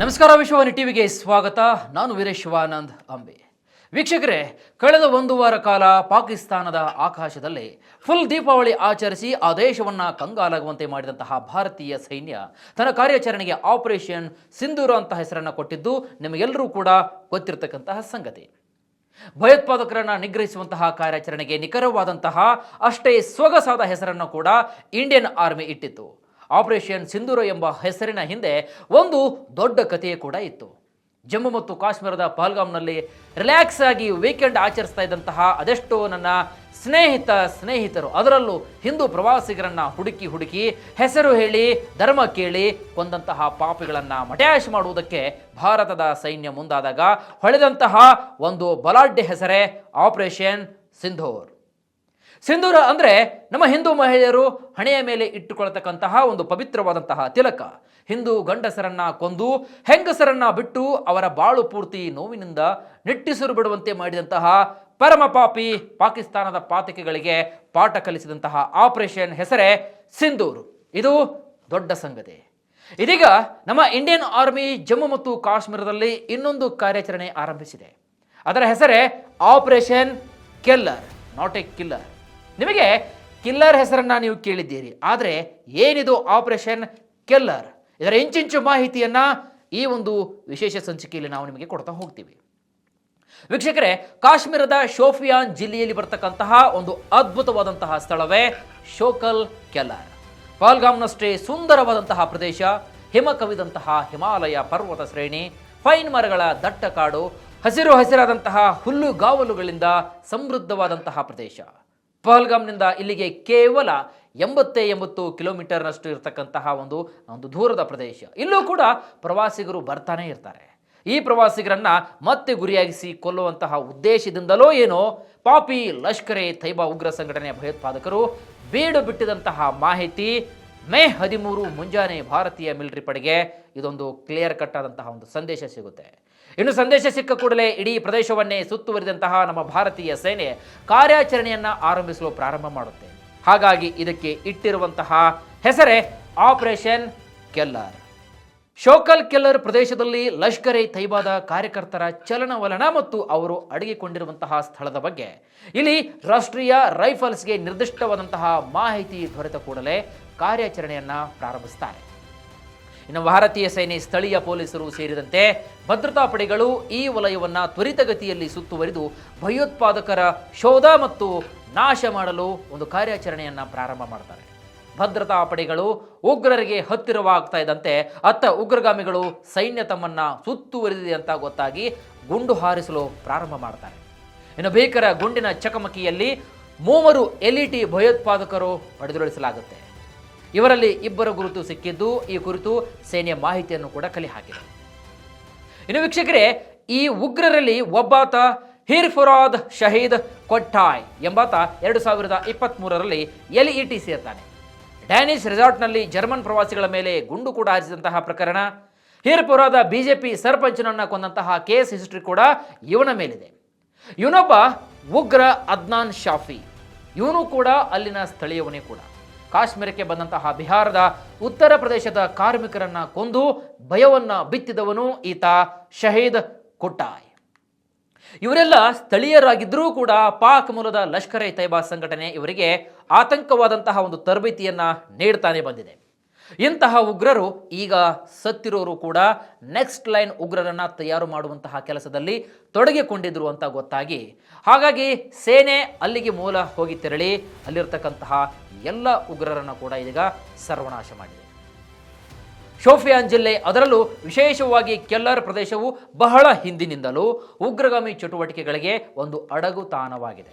ನಮಸ್ಕಾರ. ವಿಶ್ವವಾಣಿ ಟಿವಿಗೆ ಸ್ವಾಗತ. ನಾನು ವೀರೇಶ್ ಶಿವಾನಂದ್ ಅಂಬೆ. ವೀಕ್ಷಕರೇ, ಕಳೆದ ಒಂದು ವಾರ ಕಾಲ ಪಾಕಿಸ್ತಾನದ ಆಕಾಶದಲ್ಲಿ ಫುಲ್ ದೀಪಾವಳಿ ಆಚರಿಸಿ ಆ ದೇಶವನ್ನು ಕಂಗಾಲಾಗುವಂತೆ ಮಾಡಿದಂತಹ ಭಾರತೀಯ ಸೈನ್ಯ ತನ್ನ ಕಾರ್ಯಾಚರಣೆಗೆ ಆಪರೇಷನ್ ಸಿಂಧೂರ ಅಂತ ಹೆಸರನ್ನು ಕೊಟ್ಟಿದ್ದು ನಿಮಗೆಲ್ಲರೂ ಕೂಡ ಗೊತ್ತಿರತಕ್ಕಂತಹ ಸಂಗತಿ. ಭಯೋತ್ಪಾದಕರನ್ನು ನಿಗ್ರಹಿಸುವಂತಹ ಕಾರ್ಯಾಚರಣೆಗೆ ನಿಖರವಾದಂತಹ ಅಷ್ಟೇ ಸೊಗಸಾದ ಹೆಸರನ್ನು ಕೂಡ ಇಂಡಿಯನ್ ಆರ್ಮಿ ಇಟ್ಟಿತ್ತು. ಆಪರೇಷನ್ ಸಿಂಧೂರ ಎಂಬ ಹೆಸರಿನ ಹಿಂದೆ ಒಂದು ದೊಡ್ಡ ಕಥೆಯೇ ಕೂಡ ಇತ್ತು. ಜಮ್ಮು ಮತ್ತು ಕಾಶ್ಮೀರದ ಪಹಲ್ಗಾಮ್ನಲ್ಲಿ ರಿಲ್ಯಾಕ್ಸ್ ಆಗಿ ವೀಕೆಂಡ್ ಆಚರಿಸ್ತಾ ಇದ್ದಂತಹ ಅದೆಷ್ಟೋ ನನ್ನ ಸ್ನೇಹಿತರು, ಅದರಲ್ಲೂ ಹಿಂದೂ ಪ್ರವಾಸಿಗರನ್ನ ಹುಡುಕಿ ಹೆಸರು ಹೇಳಿ ಧರ್ಮ ಕೇಳಿ ಕೊಂದಂತಹ ಪಾಪಿಗಳನ್ನು ಮಟ್ಯಾಶ್ ಮಾಡುವುದಕ್ಕೆ ಭಾರತದ ಸೈನ್ಯ ಮುಂದಾದಾಗ ಹೊಳೆದಂತಹ ಒಂದು ಬಲಾಢ್ಯ ಹೆಸರೇ ಆಪರೇಷನ್ ಸಿಂಧೂರ್. ಸಿಂಧೂರ ಅಂದರೆ ನಮ್ಮ ಹಿಂದೂ ಮಹಿಳೆಯರು ಹಣೆಯ ಮೇಲೆ ಇಟ್ಟುಕೊಳ್ಳತಕ್ಕಂತಹ ಒಂದು ಪವಿತ್ರವಾದಂತಹ ತಿಲಕ. ಹಿಂದೂ ಗಂಡಸರನ್ನ ಕೊಂದು ಹೆಂಗಸರನ್ನ ಬಿಟ್ಟು ಅವರ ಬಾಳು ಪೂರ್ತಿ ನೋವಿನಿಂದ ನಿಟ್ಟಿಸಿರು ಬಿಡುವಂತೆ ಮಾಡಿದಂತಹ ಪರಮ ಪಾಪಿ ಪಾಕಿಸ್ತಾನದ ಪಾತಕಿಗಳಿಗೆ ಪಾಠ ಕಲಿಸಿದಂತಹ ಆಪರೇಷನ್ ಹೆಸರೇ ಸಿಂಧೂರ್. ಇದು ದೊಡ್ಡ ಸಂಗತಿ. ಇದೀಗ ನಮ್ಮ ಇಂಡಿಯನ್ ಆರ್ಮಿ ಜಮ್ಮು ಮತ್ತು ಕಾಶ್ಮೀರದಲ್ಲಿ ಇನ್ನೊಂದು ಕಾರ್ಯಾಚರಣೆ ಆರಂಭಿಸಿದೆ. ಅದರ ಹೆಸರೇ operation killer, not A killer. ನಿಮಗೆ ಕಿಲ್ಲರ್ ಹೆಸರನ್ನ ನೀವು ಕೇಳಿದ್ದೀರಿ, ಆದರೆ ಏನಿದು ಆಪರೇಷನ್ ಕಿಲ್ಲರ್? ಇದರ ಇಂಚಿಂಚು ಮಾಹಿತಿಯನ್ನ ಈ ಒಂದು ವಿಶೇಷ ಸಂಚಿಕೆಯಲ್ಲಿ ನಾವು ನಿಮಗೆ ಕೊಡ್ತಾ ಹೋಗ್ತೀವಿ. ವೀಕ್ಷಕರೇ, ಕಾಶ್ಮೀರದ ಶೋಫಿಯಾನ್ ಜಿಲ್ಲೆಯಲ್ಲಿ ಬರ್ತಕ್ಕಂತಹ ಒಂದು ಅದ್ಭುತವಾದಂತಹ ಸ್ಥಳವೇ ಶೋಕಲ್ ಕೆಲ್ಲರ್. ಪಹಲ್ಗಾಮ್ನಷ್ಟೇ ಸುಂದರವಾದಂತಹ ಪ್ರದೇಶ, ಹಿಮ ಕವಿದಂತಹ ಹಿಮಾಲಯ ಪರ್ವತ ಶ್ರೇಣಿ, ಪೈನ್ ಮರಗಳ ದಟ್ಟ ಕಾಡು, ಹಸಿರಾದಂತಹ ಹುಲ್ಲುಗಾವಲುಗಳಿಂದ ಸಮೃದ್ಧವಾದಂತಹ ಪ್ರದೇಶ. ಪಹಲ್ಗಾಮ್ನಿಂದ ಇಲ್ಲಿಗೆ ಕೇವಲ 80 ಕಿಲೋಮೀಟರ್ನಷ್ಟು ಇರತಕ್ಕಂತಹ ಒಂದು ದೂರದ ಪ್ರದೇಶ. ಇಲ್ಲೂ ಕೂಡ ಪ್ರವಾಸಿಗರು ಬರ್ತಾನೆ ಇರ್ತಾರೆ. ಈ ಪ್ರವಾಸಿಗರನ್ನ ಮತ್ತೆ ಗುರಿಯಾಗಿಸಿ ಕೊಲ್ಲುವಂತಹ ಉದ್ದೇಶದಿಂದಲೋ ಏನೋ ಪಾಪಿ ಲಷ್ಕರ್ ಎ ತೈಬಾ ಉಗ್ರ ಸಂಘಟನೆಯ ಭಯೋತ್ಪಾದಕರು ಬೀಡು ಬಿಟ್ಟಿದಂತಹ ಮಾಹಿತಿ ಮೇ 13 ಮುಂಜಾನೆ ಭಾರತೀಯ ಮಿಲಿಟರಿ ಪಡೆಗೆ ಇದೊಂದು ಕ್ಲಿಯರ್ ಕಟ್ ಆದಂತಹ ಒಂದು ಸಂದೇಶ ಸಿಗುತ್ತೆ. ಇನ್ನು ಸಂದೇಶ ಸಿಕ್ಕ ಕೂಡಲೇ ಇಡೀ ಪ್ರದೇಶವನ್ನೇ ಸುತ್ತುವರಿದಂತಹ ನಮ್ಮ ಭಾರತೀಯ ಸೇನೆ ಕಾರ್ಯಾಚರಣೆಯನ್ನ ಆರಂಭಿಸಲು ಪ್ರಾರಂಭ ಮಾಡುತ್ತೆ. ಹಾಗಾಗಿ ಇದಕ್ಕೆ ಇಟ್ಟಿರುವಂತಹ ಹೆಸರೇ ಆಪರೇಷನ್ ಕಿಲ್ಲರ್. ಶೋಕಲ್ ಕಿಲ್ಲರ್ ಪ್ರದೇಶದಲ್ಲಿ ಲಷ್ಕರ್ ಎ ತೈಬಾದ ಕಾರ್ಯಕರ್ತರ ಚಲನವಲನ ಮತ್ತು ಅವರು ಅಡಗಿಕೊಂಡಿರುವಂತಹ ಸ್ಥಳದ ಬಗ್ಗೆ ಇಲ್ಲಿ ರಾಷ್ಟ್ರೀಯ ರೈಫಲ್ಸ್ಗೆ ನಿರ್ದಿಷ್ಟವಾದಂತಹ ಮಾಹಿತಿ ದೊರೆತ ಕೂಡಲೇ ಕಾರ್ಯಾಚರಣೆಯನ್ನ ಪ್ರಾರಂಭಿಸುತ್ತಾರೆ. ಇನ್ನು ಭಾರತೀಯ ಸೇನೆ, ಸ್ಥಳೀಯ ಪೊಲೀಸರು ಸೇರಿದಂತೆ ಭದ್ರತಾ ಪಡೆಗಳು ಈ ವಲಯವನ್ನ ತ್ವರಿತಗತಿಯಲ್ಲಿ ಸುತ್ತುವರಿದು ಭಯೋತ್ಪಾದಕರ ಶೋಧ ಮತ್ತು ನಾಶ ಮಾಡಲು ಒಂದು ಕಾರ್ಯಾಚರಣೆಯನ್ನ ಪ್ರಾರಂಭ ಮಾಡ್ತಾರೆ. ಭದ್ರತಾ ಪಡೆಗಳು ಉಗ್ರರಿಗೆ ಹತ್ತಿರವಾಗ್ತಾ ಇದ್ದಂತೆ ಅತ್ತ ಉಗ್ರಗಾಮಿಗಳು ಸೈನ್ಯ ತಮ್ಮನ್ನ ಸುತ್ತುವರಿದಿದೆ ಅಂತ ಗೊತ್ತಾಗಿ ಗುಂಡು ಹಾರಿಸಲು ಪ್ರಾರಂಭ ಮಾಡ್ತಾರೆ. ಇನ್ನು ಭೀಕರ ಗುಂಡಿನ ಚಕಮಕಿಯಲ್ಲಿ 3 ಎಲ್ಇಟಿ ಭಯೋತ್ಪಾದಕರು ಹೊಡೆದುರುಳಿಸಲಾಗುತ್ತೆ. ಇವರಲ್ಲಿ 2 ಗುರುತು ಸಿಕ್ಕಿದ್ದು ಈ ಕುರಿತು ಸೇನೆಯ ಮಾಹಿತಿಯನ್ನು ಕೂಡ ಕಲೆ ಹಾಕಿದೆ. ಇನ್ನು ವೀಕ್ಷಕರೇ, ಈ ಉಗ್ರರಲ್ಲಿ ಒಬ್ಬಾತ ಹಿರ್ಫುರಾದ್ ಶಹೀದ್ ಕೊಟ್ಟಾಯ್ ಎಂಬಾತ 2023ರಲ್ಲಿ ಎಲ್ಇಟಿ ಸೇರ್ತಾನೆ. ಡ್ಯಾನಿಶ್ ರೆಸಾರ್ಟ್ನಲ್ಲಿ ಜರ್ಮನ್ ಪ್ರವಾಸಿಗಳ ಮೇಲೆ ಗುಂಡು ಕೂಡ ಹಾರಿಸಿದಂತಹ ಪ್ರಕರಣ, ಹಿರ್ಪುರಾದ ಬಿಜೆಪಿ ಸರ್ಪಂಚನನ್ನ ಕೊಂದಂತಹ ಕೇಸ್ ಹಿಸ್ಟ್ರಿ ಕೂಡ ಇವನ ಮೇಲಿದೆ. ಇವನೊಬ್ಬ ಉಗ್ರ ಅದ್ನಾನ್ ಶಾಫಿ. ಇವನು ಕೂಡ ಅಲ್ಲಿನ ಸ್ಥಳೀಯವನೇ ಕೂಡ. ಕಾಶ್ಮೀರಕ್ಕೆ ಬಂದಂತಹ ಬಿಹಾರದ ಉತ್ತರ ಪ್ರದೇಶದ ಕಾರ್ಮಿಕರನ್ನ ಕೊಂದು ಭಯವನ್ನ ಬಿತ್ತಿದವನು ಈತ ಶಹೀದ್ ಕೊಟ್ಟಾಯ್. ಇವರೆಲ್ಲ ಸ್ಥಳೀಯರಾಗಿದ್ದರೂ ಕೂಡ ಪಾಕ್ ಮೂಲದ ಲಷ್ಕರ್ ಎ ತೈಬಾ ಸಂಘಟನೆ ಇವರಿಗೆ ಆತಂಕವಾದಂತಹ ಒಂದು ತರಬೇತಿಯನ್ನ ನೀಡ್ತಾನೆ ಬಂದಿದೆ. ಇಂತಹ ಉಗ್ರರು ಈಗ ಸತ್ತಿರೋರು ಕೂಡ ನೆಕ್ಸ್ಟ್ ಲೈನ್ ಉಗ್ರರನ್ನ ತಯಾರು ಮಾಡುವಂತಹ ಕೆಲಸದಲ್ಲಿ ತೊಡಗಿಕೊಂಡಿದ್ರು ಅಂತ ಗೊತ್ತಾಗಿ, ಹಾಗಾಗಿ ಸೇನೆ ಅಲ್ಲಿಗೆ ಮೂಲ ಹೋಗಿ ತೆರಳಿ ಅಲ್ಲಿರ್ತಕ್ಕಂತಹ ಎಲ್ಲ ಉಗ್ರರನ್ನು ಕೂಡ ಈಗ ಸರ್ವನಾಶ ಮಾಡಿದೆ. ಶೋಫಿಯಾನ್ ಜಿಲ್ಲೆ, ಅದರಲ್ಲೂ ವಿಶೇಷವಾಗಿ ಕೆಲ್ಲರ್ ಪ್ರದೇಶವು ಬಹಳ ಹಿಂದಿನಿಂದಲೂ ಉಗ್ರಗಾಮಿ ಚಟುವಟಿಕೆಗಳಿಗೆ ಒಂದು ಅಡಗು ತಾಣವಾಗಿದೆ.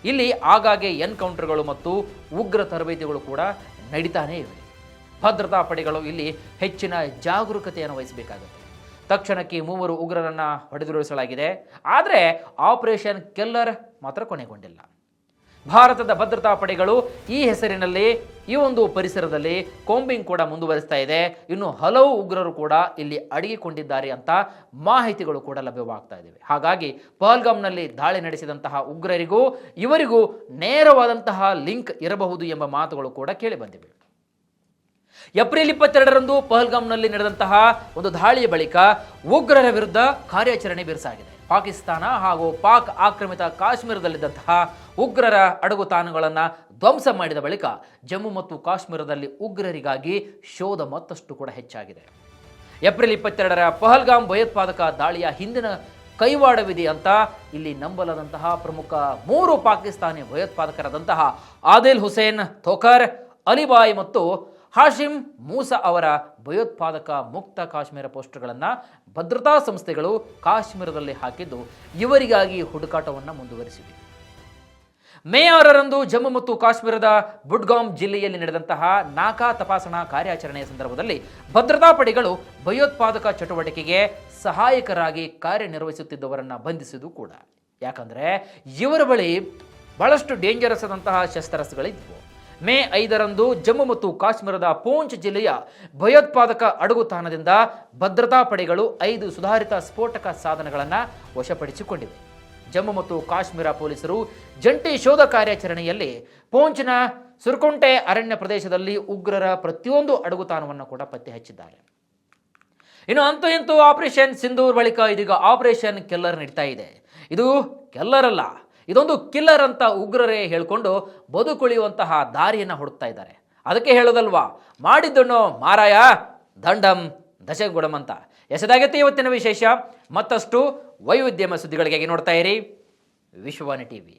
ಇಲ್ಲಿ ಆಗಾಗ್ಗೆ ಎನ್ಕೌಂಟರ್ಗಳು ಮತ್ತು ಉಗ್ರ ತರಬೇತಿಗಳು ಕೂಡ ನಡೀತಾನೇ ಇವೆ. ಭದ್ರತಾ ಪಡೆಗಳು ಇಲ್ಲಿ ಹೆಚ್ಚಿನ ಜಾಗರೂಕತೆಯನ್ನು ವಹಿಸಬೇಕಾಗುತ್ತೆ. ತಕ್ಷಣಕ್ಕೆ 3 ಉಗ್ರರನ್ನ ಹೊಡೆದುರುಳಿಸಲಾಗಿದೆ. ಆದರೆ ಆಪರೇಷನ್ ಕಿಲ್ಲರ್ ಮಾತ್ರ ಕೊನೆಗೊಂಡಿಲ್ಲ. ಭಾರತದ ಭದ್ರತಾ ಪಡೆಗಳು ಈ ಹೆಸರಿನಲ್ಲಿ ಈ ಒಂದು ಪರಿಸರದಲ್ಲಿ ಕೋಂಬಿಂಗ್ ಕೂಡ ಮುಂದುವರಿಸ್ತಾ ಇದೆ. ಇನ್ನು ಹಲವು ಉಗ್ರರು ಕೂಡ ಇಲ್ಲಿ ಅಡಗಿಕೊಂಡಿದ್ದಾರೆ ಅಂತ ಮಾಹಿತಿಗಳು ಕೂಡ ಲಭ್ಯವಾಗ್ತಾ ಇವೆ. ಹಾಗಾಗಿ ಪಹಲ್ಗಾಮ್ನಲ್ಲಿ ದಾಳಿ ನಡೆಸಿದಂತಹ ಉಗ್ರರಿಗೂ ಇವರಿಗೂ ನೇರವಾದಂತಹ ಲಿಂಕ್ ಇರಬಹುದು ಎಂಬ ಮಾತುಗಳು ಕೂಡ ಕೇಳಿ ಬಂದಿವೆ. ಏಪ್ರಿಲ್ 22ರಂದು ಪಹಲ್ಗಾಮ್ನಲ್ಲಿ ನಡೆದಂತಹ ಒಂದು ದಾಳಿಯ ಬಳಿಕ ಉಗ್ರರ ವಿರುದ್ಧ ಕಾರ್ಯಾಚರಣೆ ಬಿರುಸಾಗಿದೆ. ಪಾಕಿಸ್ತಾನ ಹಾಗೂ ಪಾಕ್ ಆಕ್ರಮಿತ ಕಾಶ್ಮೀರದಲ್ಲಿದ್ದಂತಹ ಉಗ್ರರ ಅಡಗುತಾಣಗಳನ್ನು ಧ್ವಂಸ ಮಾಡಿದ ಬಳಿಕ ಜಮ್ಮು ಮತ್ತು ಕಾಶ್ಮೀರದಲ್ಲಿ ಉಗ್ರರಿಗಾಗಿ ಶೋಧ ಮತ್ತಷ್ಟು ಕೂಡ ಹೆಚ್ಚಾಗಿದೆ. ಏಪ್ರಿಲ್ 22ರ ಪಹಲ್ಗಾಮ್ ಭಯೋತ್ಪಾದಕ ದಾಳಿಯ ಹಿಂದಿನ ಕೈವಾಡವಿದೆ ಅಂತ ಇಲ್ಲಿ ನಂಬಲಾದಂತಹ ಪ್ರಮುಖ 3 ಪಾಕಿಸ್ತಾನಿ ಭಯೋತ್ಪಾದಕರಾದಂತಹ ಆದಿಲ್ ಹುಸೇನ್ ಥೋಕರ್, ಅಲಿಬಾಯ್ ಮತ್ತು ಹಾಶಿಮ್ ಮೂಸಾ ಅವರ ಭಯೋತ್ಪಾದಕ ಮುಕ್ತ ಕಾಶ್ಮೀರ ಪೋಸ್ಟರ್ಗಳನ್ನು ಭದ್ರತಾ ಸಂಸ್ಥೆಗಳು ಕಾಶ್ಮೀರದಲ್ಲಿ ಹಾಕಿದ್ದು ಇವರಿಗಾಗಿ ಹುಡುಕಾಟವನ್ನು ಮುಂದುವರಿಸಿವೆ. ಮೇ 6ರಂದು ಜಮ್ಮು ಮತ್ತು ಕಾಶ್ಮೀರದ ಬುಡ್ಗಾಮ್ ಜಿಲ್ಲೆಯಲ್ಲಿ ನಡೆದಂತಹ ನಾಕಾ ತಪಾಸಣಾ ಕಾರ್ಯಾಚರಣೆಯ ಸಂದರ್ಭದಲ್ಲಿ ಭದ್ರತಾ ಪಡೆಗಳು ಭಯೋತ್ಪಾದಕ ಚಟುವಟಿಕೆಗೆ ಸಹಾಯಕರಾಗಿ ಕಾರ್ಯನಿರ್ವಹಿಸುತ್ತಿದ್ದವರನ್ನು ಬಂಧಿಸಿದ್ದು ಕೂಡ. ಯಾಕಂದರೆ ಇವರ ಬಳಿ ಬಹಳಷ್ಟು ಡೇಂಜರಸ್ ಆದಂತಹ ಶಸ್ತ್ರಾಸ್ತ್ರಗಳಿದ್ವು. ಮೇ 5ರಂದು ಜಮ್ಮು ಮತ್ತು ಕಾಶ್ಮೀರದ ಪೂಂಚ್ ಜಿಲ್ಲೆಯ ಭಯೋತ್ಪಾದಕ ಅಡಗುತಾಣದಿಂದ ಭದ್ರತಾ ಪಡೆಗಳು 5 ಸುಧಾರಿತ ಸ್ಫೋಟಕ ಸಾಧನಗಳನ್ನು ವಶಪಡಿಸಿಕೊಂಡಿವೆ. ಜಮ್ಮು ಮತ್ತು ಕಾಶ್ಮೀರ ಪೊಲೀಸರು ಜಂಟಿ ಶೋಧ ಕಾರ್ಯಾಚರಣೆಯಲ್ಲಿ ಪೂಂಚ್ನ ಸುರ್ಕುಂಟೆ ಅರಣ್ಯ ಪ್ರದೇಶದಲ್ಲಿ ಉಗ್ರರ ಪ್ರತಿಯೊಂದು ಅಡಗುತಾಣವನ್ನು ಕೂಡ ಪತ್ತೆ ಹಚ್ಚಿದ್ದಾರೆ. ಇನ್ನು ಅಂತೂ ಇಂತೂ ಆಪರೇಷನ್ ಸಿಂಧೂರ್ ಬಳಿಕ ಇದೀಗ ಆಪರೇಷನ್ ಕಿಲ್ಲರ್ ನಡೀತಾ ಇದೆ. ಇದು ಕಿಲ್ಲರ್ ಅಲ್ಲ, ಇದೊಂದು ಕಿಲ್ಲರ್ ಅಂತ ಉಗ್ರರೇ ಹೇಳ್ಕೊಂಡು ಬದುಕುಳಿಯುವಂತಹ ದಾರಿಯನ್ನು ಹುಡುಕ್ತಾ ಇದ್ದಾರೆ. ಅದಕ್ಕೆ ಹೇಳೋದಲ್ವಾ, ಮಾಡಿದ್ದನ್ನು ಮಾರಾಯ ದಂಡಂ ದಶಗುಡಂ ಅಂತ. ಎಸೆದಾಗತ್ತೆ ಇವತ್ತಿನ ವಿಶೇಷ. ಮತ್ತಷ್ಟು ವೈವಿಧ್ಯಮಯ ಸುದ್ದಿಗಳಿಗಾಗಿ ನೋಡ್ತಾ ಇರಿ ವಿಶ್ವವಾಣಿ ಟಿವಿ.